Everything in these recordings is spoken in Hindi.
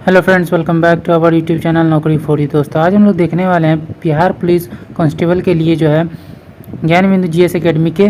Hello friends, welcome back to our YouTube channel Naukri Fauri. दोस्तों, आज हम लोग देखने वाले हैं बिहार पुलिस कांस्टेबल के लिए जो है ज्ञान बिंदु जीएस एकेडमी के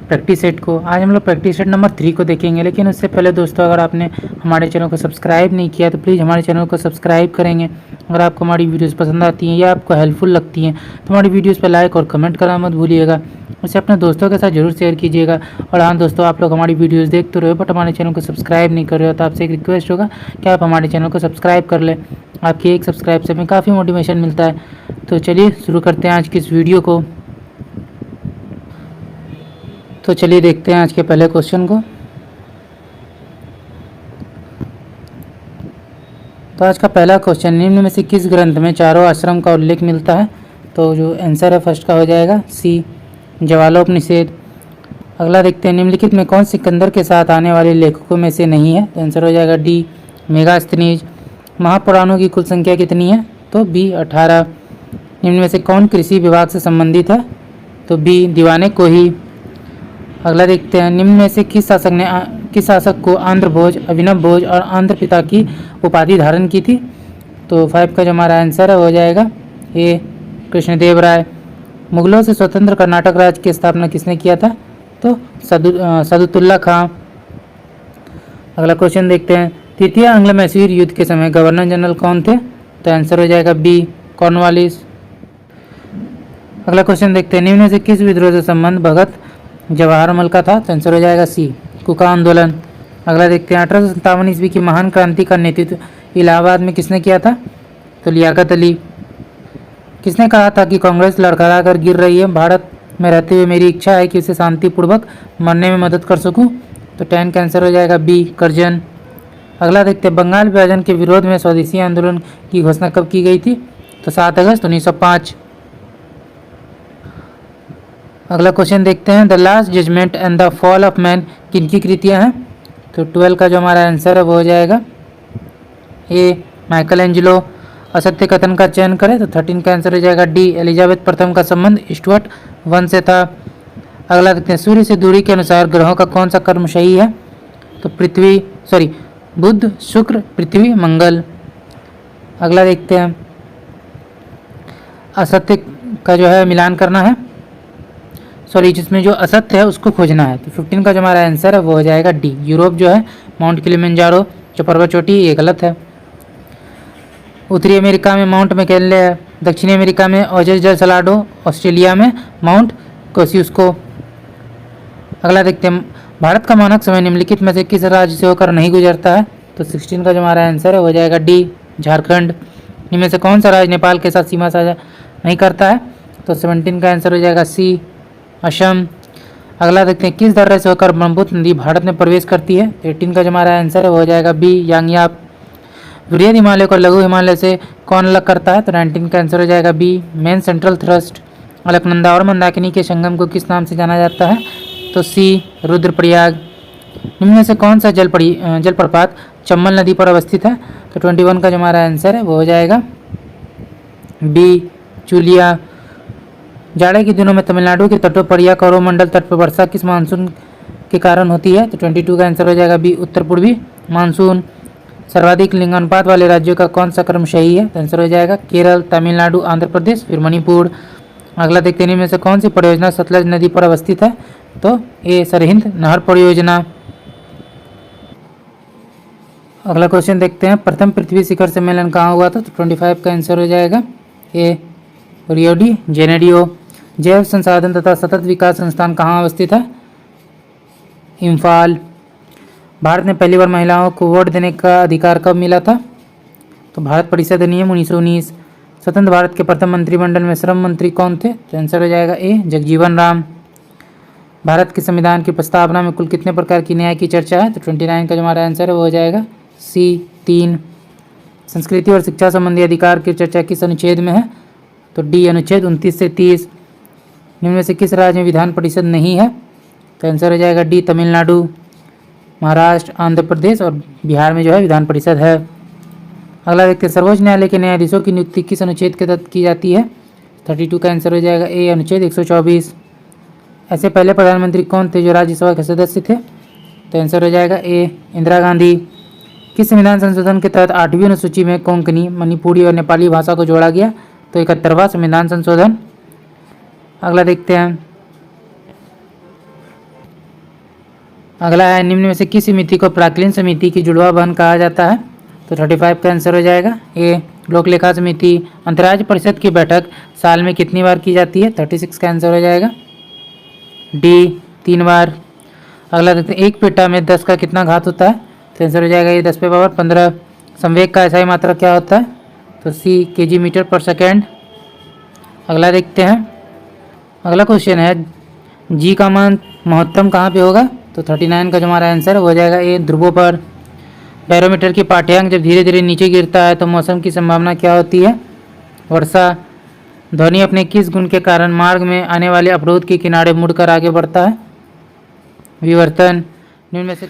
प्रैक्टिस सेट को। आज हम लोग प्रैक्टिस सेट नंबर 3 को देखेंगे। लेकिन उससे पहले दोस्तों, अगर आपने हमारे चैनल को सब्सक्राइब नहीं किया तो प्लीज़ हमारे चैनल को सब्सक्राइब करेंगे। अगर आपको हमारी वीडियोस पसंद आती हैं या आपको हेल्पफुल लगती हैं तो हमारी वीडियोस पर लाइक और कमेंट करना मत भूलिएगा। उसे अपने दोस्तों के साथ जरूर शेयर कीजिएगा। और हाँ दोस्तों, आप लोग हमारी वीडियोस देख तो रहे हो बट हमारे चैनल को सब्सक्राइब नहीं कर रहे हो, तो आपसे एक रिक्वेस्ट होगा कि आप हमारे चैनल को सब्सक्राइब कर लें। आपकी एक सब्सक्राइब से हमें काफ़ी मोटिवेशन मिलता है। तो चलिए शुरू करते हैं आज की इस वीडियो को। तो चलिए देखते हैं आज के पहले क्वेश्चन को। तो आज का पहला क्वेश्चन, निम्न में से किस ग्रंथ में चारों आश्रम का उल्लेख मिलता है? तो जो आंसर है फर्स्ट का हो जाएगा सी, ज्वालोपनिषद। अगला देखते हैं, निम्नलिखित में कौन सिकंदर के साथ आने वाले लेखकों में से नहीं है? तो आंसर हो जाएगा डी, मेगास्थनीज। महापुराणों की कुल संख्या कितनी है? तो बी, 18। निम्न में से कौन कृषि विभाग से संबंधित है? तो बी, दीवाने को ही। अगला देखते हैं, निम्न में से किस शासक को आंध्र भोज, अभिनव भोज और आंध्र पिता की उपाधि धारण की थी? तो 5 का जो हमारा आंसर है हो जाएगा ए, कृष्णदेव राय। मुगलों से स्वतंत्र कर्नाटक राज्य की स्थापना किसने किया था? तो सदुतुल्ला खां। अगला क्वेश्चन देखते हैं, तृतीय एंग्लो मैसूर युद्ध के समय गवर्नर जनरल कौन थे? तो आंसर हो जाएगा बी, कॉर्नवालिस। अगला क्वेश्चन देखते हैं, निम्न में से किस विद्रोह से संबंध भगत जवाहरमल का था? तो आंसर हो जाएगा सी, कुका आंदोलन। अगला देखते हैं, 1857 ईस्वी की महान क्रांति का नेतृत्व इलाहाबाद में किसने किया था? तो लियाकत अली। किसने कहा था कि कांग्रेस लड़खड़ा कर गिर रही है? भारत में रहते हुए मेरी इच्छा है कि उसे शांतिपूर्वक मरने में मदद कर सकूं। तो 10 का आंसर हो जाएगा बी, कर्जन। अगला देखते हैं, बंगाल विभाजन के विरोध में स्वदेशी आंदोलन की घोषणा कब की गई थी? तो 7 अगस्त 1905। अगला क्वेश्चन देखते हैं, the last judgement and the fall of man किनकी कृतियां हैं? तो 12 का जो हमारा आंसर है वो हो जाएगा ए, माइकल एंजेलो। असत्य कथन का चयन करें तो 13 का आंसर हो जाएगा डी, एलिजाबेथ प्रथम का संबंध स्टुअर्ट वंश से था। अगला देखते हैं, सूर्य से दूरी के अनुसार ग्रहों का कौन सा क्रम सही है? तो बुध, शुक्र, पृथ्वी, मंगल। अगला देखते हैं, असत्य का जो है मिलान करना है, जिसमें जो असत्य है उसको खोजना है। तो 15 का जो हमारा आंसर है वो हो जाएगा डी, यूरोप जो है माउंट किलिमंजारो जो पर्वत चोटी, ये गलत है। उत्तरी अमेरिका में माउंट मैकिनले है, दक्षिणी अमेरिका में ओजेस डेल सलाडो, ऑस्ट्रेलिया में माउंट कोसियुस्को। अगला देखते हैं, भारत का मानक समय निम्नलिखित में से किस राज्य से होकर नहीं गुजरता है? तो 16 का जो हमारा आंसर है हो जाएगा डी, झारखंड। इनमें से कौन सा राज्य नेपाल के साथ सीमा साझा नहीं करता है? तो 17 का आंसर हो जाएगा सी, असम। अगला देखते हैं, किस दर्रे से होकर ब्रह्मपुत्र नदी भारत में प्रवेश करती है? 18 का जो हमारा आंसर है वो हो जाएगा बी, यांगयाप। वृहद हिमालय को लघु हिमालय से कौन अलग करता है? तो 19 का आंसर हो जाएगा B, main central thrust. Alaknanda और मंदाकिनी के संगम को किस नाम से जाना जाता है? तो सी, रुद्रप्रयाग। निम्न में से कौन सा जलप्रपात चम्बल नदी पर अवस्थित है? तो 21 का जो हमारा आंसर है वो हो जाएगा बी, चूलिया। जाड़े के दिनों में तमिलनाडु के तटों पर या कोरोमंडल तट पर वर्षा किस मानसून के कारण होती है? तो 22 का आंसर हो जाएगा बी, उत्तर पूर्वी मानसून। सर्वाधिक लिंगानुपात वाले राज्यों का कौन सा क्रम सही है? तो आंसर हो जाएगा केरल, तमिलनाडु, आंध्र प्रदेश, फिर मणिपुर। अगला देखते हैं, इनमें से कौन सी परियोजना सतलज नदी पर अवस्थित है? तो ए, सरहिंद नहर परियोजना। अगला क्वेश्चन देखते हैं, प्रथम पृथ्वी शिखर सम्मेलन कहाँ हुआ था? तो 25 का आंसर हो जाएगा ए, रियो डी जेनेरियो। जैव संसाधन तथा सतत विकास संस्थान कहाँ अवस्थित है? इम्फाल। भारत में पहली बार महिलाओं को वोट देने का अधिकार कब मिला था? तो भारत परिषद अधिनियम 1919। स्वतंत्र भारत के प्रथम मंत्रिमंडल में श्रम मंत्री कौन थे? तो आंसर हो जाएगा ए, जगजीवन राम। भारत के संविधान की प्रस्तावना में कुल कितने प्रकार की न्याय की चर्चा है? तो 29 का जो हमारा आंसर है वो हो जाएगा सी, 3। संस्कृति और शिक्षा संबंधी अधिकार की चर्चा किस अनुच्छेद में है? तो डी, अनुच्छेद 29 से 30। निम्न में से किस राज्य में विधान परिषद नहीं है? तो आंसर हो जाएगा डी, तमिलनाडु, महाराष्ट्र, आंध्र प्रदेश और बिहार में जो है विधान परिषद है। अगला देखते हैं, सर्वोच्च न्यायालय के न्यायाधीशों की नियुक्ति किस अनुच्छेद के तहत की जाती है? 32 का आंसर हो जाएगा ए, अनुच्छेद 124। ऐसे पहले प्रधानमंत्री कौन थे जो राज्यसभा के सदस्य थे? तो आंसर हो जाएगा ए, इंदिरा गांधी। किस संविधान संशोधन के तहत 8वीं अनुसूची में कोंकणी, मणिपुरी और नेपाली भाषा को जोड़ा गया? तो 71वां संविधान संशोधन। अगला देखते हैं। अगला है, निम्न में से किस समिति को प्राक्कलन समिति की जुड़वा बहन कहा जाता है? तो 35 का आंसर हो जाएगा ए। लोक लेखा समिति। अंतर्राज्य परिषद की बैठक साल में कितनी बार की जाती है? 36 का आंसर हो जाएगा डी, 3 बार। अगला देखते हैं, एक पेटा में 10 का कितना घात होता है? तो आंसर हो जाएगा ये 10 पे पावर 15। संवेग का एसआई मात्रा क्या होता है? तो सी, केजी मीटर पर सेकेंड। अगला देखते हैं। अगला क्वेश्चन है, जी का मान महत्तम कहाँ पे होगा? तो 39 का जो हमारा आंसर हो जाएगा ए, ध्रुवों पर। बैरोमीटर की पाठ्यांक जब धीरे धीरे नीचे गिरता है तो मौसम की संभावना क्या होती है? वर्षा। ध्वनि अपने किस गुण के कारण मार्ग में आने वाले अवरोध के किनारे मुड़कर आगे बढ़ता है? विवर्तन। निम्न में से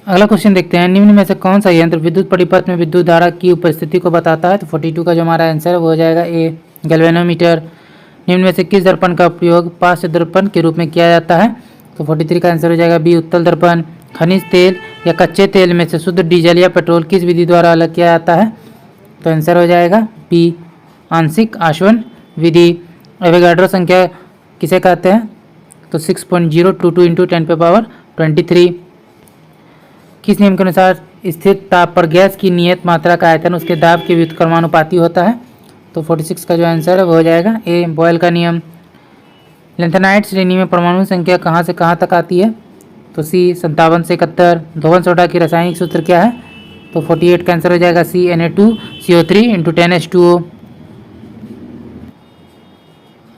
अगला क्वेश्चन देखते हैं, निम्न में से कौन सा यंत्र विद्युत परिपथ में विद्युत धारा की उपस्थिति को बताता है? तो 42 का जो हमारा आंसर है वो हो जाएगा ए, गैल्वेनोमीटर। निम्न में से किस दर्पण का उपयोग पार्श्व दर्पण के रूप में किया जाता है? तो 43 का आंसर हो जाएगा बी, उत्तल दर्पण। खनिज तेल या कच्चे तेल में से शुद्ध डीजल या पेट्रोल किस विधि द्वारा अलग किया जाता है? तो आंसर हो जाएगा बी, आंशिक आशवन विधि। एवोगाड्रो संख्या किसे कहते हैं? तो 6.022 इंटू 10 पे पावर 23। किस नियम के अनुसार स्थिर ताप पर गैस की नियत मात्रा का आयतन उसके दाब के व्युत्क्रमानुपाती होता है? तो 46 का जो आंसर है वो हो जाएगा ए, बॉयल का नियम। लेंथेनाइट श्रेणी में परमाणु संख्या कहाँ से कहाँ तक आती है? तो सी, 57 से 71। धोवन सोडा की रासायनिक सूत्र क्या है? तो 48 का आंसर हो जाएगा सी, Na2CO3 इंटू 10H2O।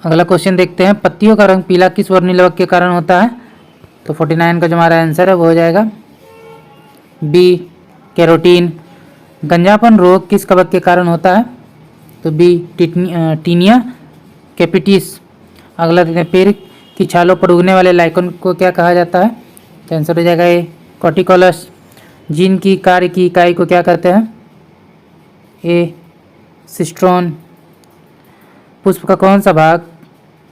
अगला क्वेश्चन देखते हैं, पत्तियों का रंग पीला किस वर्णिलवक के कारण होता है? तो 49 का जो हमारा आंसर है वो हो जाएगा बी, कैरोटीन। गंजापन रोग किस कवक के कारण होता है? तो बी, टीनिया कैपिटिस। अगला देखते हैं, पेड़ की छालों पर उगने वाले लाइकन को क्या कहा जाता है? तो आंसर हो जाएगा ए, कॉर्टिकोलस। जीन की कार्य की इकाई को क्या कहते हैं? ए, सिस्ट्रोन। पुष्प का कौन सा भाग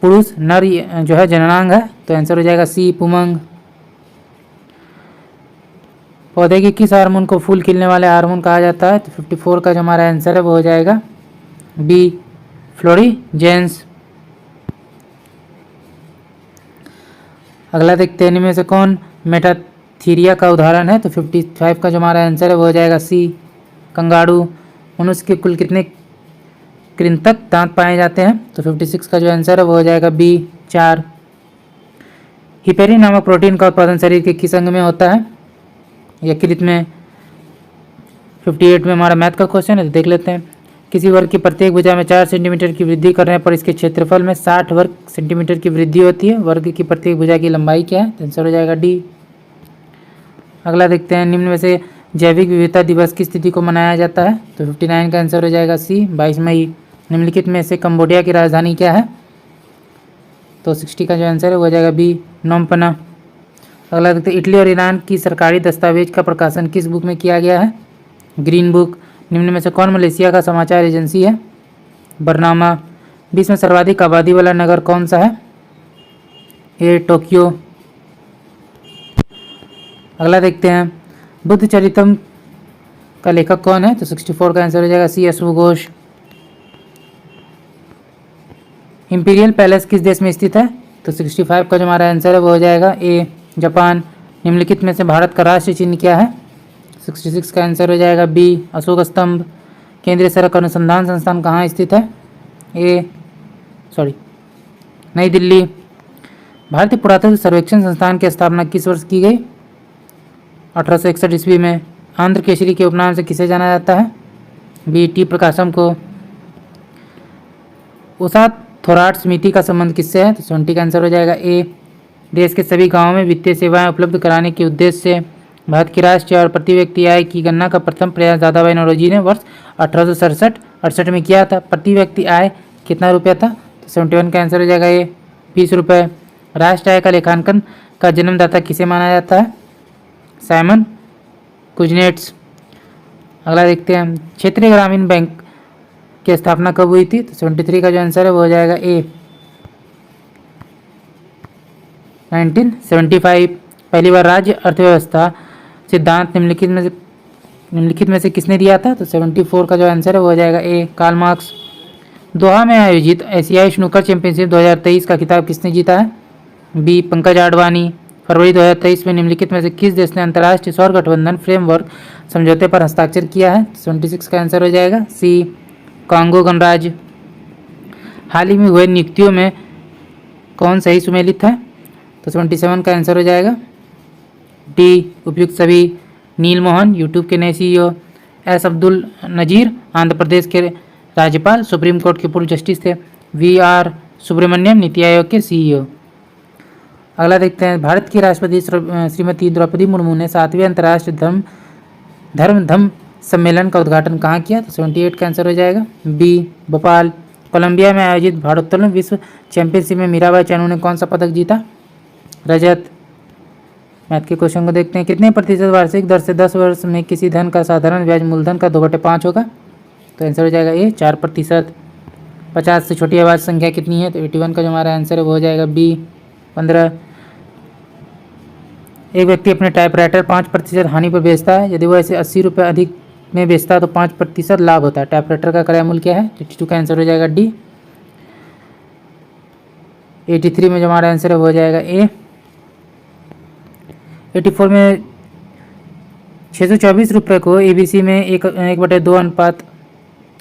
पुरुष नर जो है जननांग है? तो आंसर हो जाएगा सी, पुमंग। पौधे के किस हार्मोन को फूल खिलने वाले हार्मोन कहा जाता है? तो 54 का जो हमारा आंसर है वो हो जाएगा बी, फ्लोरीजेंस। अगला देखते हैं, इनमें से कौन मेटाथीरिया का उदाहरण है? तो 55 का जो हमारा आंसर है वो हो जाएगा सी, कंगारू। मनुष्य के कुल कितने कृंतक दांत पाए जाते हैं? तो 56 का जो आंसर है वो हो जाएगा बी, 4। हिपेरिन नामक प्रोटीन का उत्पादन शरीर के किस अंग में होता है? यकृत में। 58 में हमारा मैथ का क्वेश्चन है, तो देख लेते हैं। किसी वर्ग की प्रत्येक भुजा में 4 सेंटीमीटर की वृद्धि करने पर इसके क्षेत्रफल में 60 वर्ग सेंटीमीटर की वृद्धि होती है। वर्ग की प्रत्येक भुजा की लंबाई क्या है? तो आंसर हो जाएगा डी। अगला देखते हैं, निम्न में से जैविक विविधता दिवस की तिथि को मनाया जाता है? तो 59 का आंसर हो जाएगा सी, 22 मई। निम्नलिखित में से कंबोडिया की राजधानी क्या है? तो 60 का जो आंसर है वो हो जाएगा बी, नोमपना। अगला देखते हैं, इटली और ईरान की सरकारी दस्तावेज का प्रकाशन किस बुक में किया गया है? Green book. निम्न में से कौन मलेशिया का समाचार एजेंसी है? बरनामा। विश्व में सर्वाधिक आबादी वाला नगर कौन सा है? ए, टोक्यो। अगला देखते हैं, बुद्ध चरितम का लेखक कौन है? तो 64 का आंसर हो जाएगा सी, अश्वघोष। इंपीरियल पैलेस किस देश में स्थित है? तो 65 का जो हमारा आंसर है वो हो जाएगा ए, जापान। निम्नलिखित में से भारत का राष्ट्रीय चिन्ह क्या है? 66 का आंसर हो जाएगा बी, अशोक स्तंभ। केंद्रीय सड़क अनुसंधान संस्थान कहाँ स्थित है? नई दिल्ली। भारतीय पुरातत्व सर्वेक्षण संस्थान की स्थापना किस वर्ष की गई? 1861 ईस्वी में। आंध्र केसरी के उपनाम से किसे जाना जाता है? बी, टी प्रकाशम को। उषा थोराट समिति का संबंध किससे है? तो 70 का आंसर हो जाएगा ए। देश के सभी गांवों में वित्तीय सेवाएं उपलब्ध कराने के उद्देश्य से भारत की राष्ट्रीय और प्रति व्यक्ति आय की गणना का प्रथम प्रयास दादाभाई नौरोजी ने वर्ष 1867-68 में किया था। प्रति व्यक्ति आय कितना रुपया था? तो 71 का आंसर हो जाएगा ए, 20 रुपये। राष्ट्रीय आय का लेखांकन का जन्मदाता किसे माना जाता है? Simon Kuznets. अगला देखते हैं, क्षेत्रीय ग्रामीण बैंक की स्थापना कब हुई थी? तो 73 का जो आंसर है वो हो जाएगा ए, 1975। पहली बार राज्य अर्थव्यवस्था सिद्धांत निम्नलिखित में से निम्नलिखित में से किसने दिया था? तो 74 का जो आंसर है वो हो जाएगा ए, कार्ल मार्क्स। दोहा में आयोजित एशियाई स्नूकर चैंपियनशिप 2023 का खिताब किसने जीता है? बी, पंकज आडवाणी। फरवरी 2023 में निम्नलिखित में से किस देश ने अंतर्राष्ट्रीय सौर गठबंधन फ्रेमवर्क समझौते पर हस्ताक्षर किया है? 76 का आंसर हो जाएगा सी, कांगो गणराज्य। हाल ही में हुए नियुक्तियों में कौन सही सुमेलित है? तो 77 का आंसर हो जाएगा डी, उपयुक्त सभी। नील मोहन यूट्यूब के नए सीईओ। एस अब्दुल नजीर आंध्र प्रदेश के राज्यपाल, सुप्रीम कोर्ट के पूर्व जस्टिस थे। वी आर सुब्रमण्यम नीति आयोग के सीईओ। अगला देखते हैं, भारत की राष्ट्रपति श्रीमती द्रौपदी मुर्मू ने 7वें अंतर्राष्ट्रीय धर्म सम्मेलन का उद्घाटन कहाँ किया? तो 78 का आंसर हो जाएगा बी, भोपाल। कोलंबिया में आयोजित भारोत्तोलन विश्व चैंपियनशिप में मीराबाई चानू ने कौन सा पदक जीता? रजत। मैथ के क्वेश्चन को देखते हैं, कितने प्रतिशत वार्षिक दर से 10 वर्ष में किसी धन का साधारण ब्याज मूलधन का 2/5 होगा? तो आंसर हो जाएगा ए, 4%। 50 से छोटी आवाज संख्या कितनी है? तो 81 का जो हमारा आंसर है वो हो जाएगा बी, 15। एक व्यक्ति अपने टाइपराइटर 5% हानि पर बेचता है, यदि वह इसे 80 रुपये अधिक में बेचता है तो 5% लाभ होता है। टाइपराइटर का क्रय मूल्य क्या है? 82 का आंसर हो जाएगा डी। 83 में जो हमारा आंसर है वो हो जाएगा ए। 84 में 624 रुपये को ABC में 1/2 अनुपात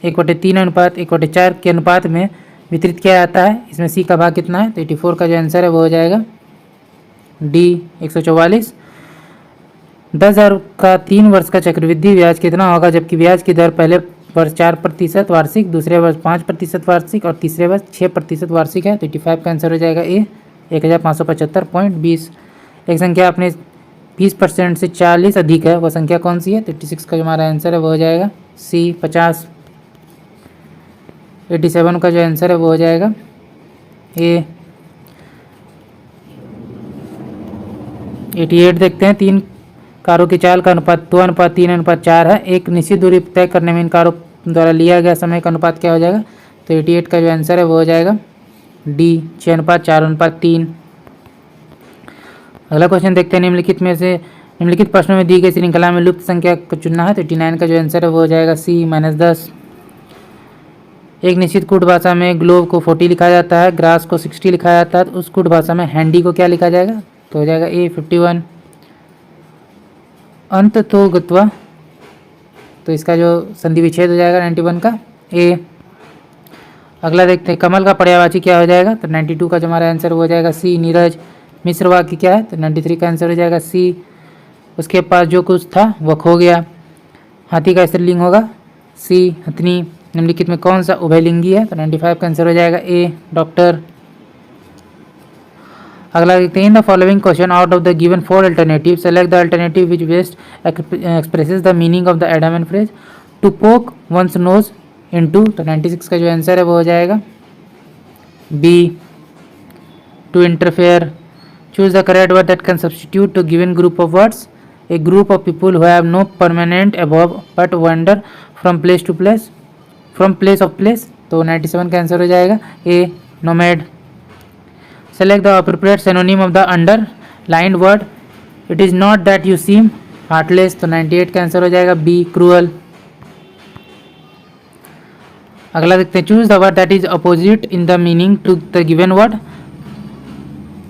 1/3 अनुपात 1/4 के अनुपात में वितरित किया जाता है। इसमें सी का भाग कितना है? तो 84 का जो आंसर है वो हो जाएगा डी, 144। 10,000 का 3 वर्ष का चक्रवृद्धि ब्याज कितना होगा, जबकि ब्याज की दर पहले वर्ष 4% वार्षिक, दूसरे वर्ष 5% वार्षिक और तीसरे वर्ष 6% वार्षिक है? तो 85 का आंसर हो जाएगा ए, 1575.20। एक संख्या अपने 20% से 40 अधिक है, वह संख्या कौन सी है? तो 86 का जो हमारा आंसर है वो हो जाएगा सी, 50। 87 का जो आंसर है वो हो जाएगा ए। 88 देखते हैं, 3 कारों की चाल का अनुपात 2:3:4 है। एक निश्चित दूरी तय करने में इन कारों द्वारा लिया गया समय का अनुपात क्या हो जाएगा? तो 88 का जो आंसर है वो हो जाएगा डी, 6:4:3। अगला क्वेश्चन देखते हैं, निम्नलिखित प्रश्नों में दी गई श्रृंखला में लुप्त संख्या को चुनना है। तो 89 का जो आंसर है वो हो जाएगा सी, -10। एक निश्चित कूट भाषा में ग्लोब को 40 लिखा जाता है, ग्रास को 60 लिखा जाता है, तो उस कूट भाषा में हैंडी को क्या लिखा जाएगा? तो हो जाएगा ए, 51। अंत तो गत्वा, तो इसका जो संधि विच्छेद हो जाएगा 91 का ए। अगला देखते हैं, कमल का पर्यायवाची क्या हो जाएगा? तो 92 का जो हमारा आंसर हो जाएगा सी, नीरज। मिश्र वाक्य क्या है? तो 93 का आंसर हो जाएगा सी, उसके पास जो कुछ था वह खो गया। हाथी का स्त्रीलिंग होगा सी, हथनी। निम्नलिखित में कौन सा उभयलिंगी है? तो 95 का आंसर हो जाएगा ए, डॉक्टर। अगला देखते हैं, in the following question out of the given 4 alternative select the alternative which best expresses the meaning of the idiom and phrase. To poke one's nose into, तो 96 का जो आंसर है वो हो जाएगा B, to interfere. Choose the correct word that can substitute to given group of words. A group of people who have no permanent abode but wander from place to place, from place of place, तो 97 का आंसर हो जाएगा a, nomad. Select the appropriate synonym of the underlined word. It is not that you seem heartless, तो 98 का आंसर हो जाएगा बी, क्रूअल। अगला देखते हैं, choose the word that is opposite in the meaning to the given word.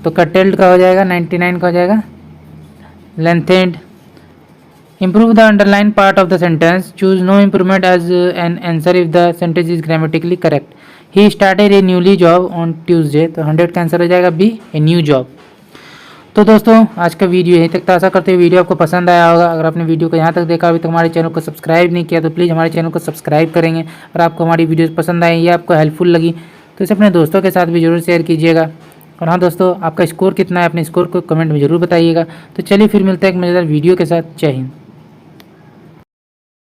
तो कटेल्ड का हो जाएगा 99 का हो जाएगा लेंथेंड। Improve the underlined part of the sentence. Choose no improvement as an answer if the sentence is grammatically correct. He started a newly job on Tuesday. तो 100 का आंसर हो जाएगा बी, ए न्यू जॉब। तो दोस्तों आज का वीडियो यहीं तक था। आशा करते हैं वीडियो आपको पसंद आया होगा। अगर आपने वीडियो को यहाँ तक देखा अभी तक हमारे चैनल को सब्सक्राइब नहीं किया तो प्लीज़ हमारे चैनल को सब्सक्राइब करेंगे। और आपको हमारी वीडियोज़ पसंद आई या आपको हेल्पफुल लगी तो इसे अपने दोस्तों के साथ भी जरूर शेयर कीजिएगा। और हाँ दोस्तों, आपका स्कोर कितना है अपने स्कोर को कमेंट में ज़रूर बताइएगा। तो चलिए फिर मिलते हैं एक मज़ेदार वीडियो के साथ। जय हिंद।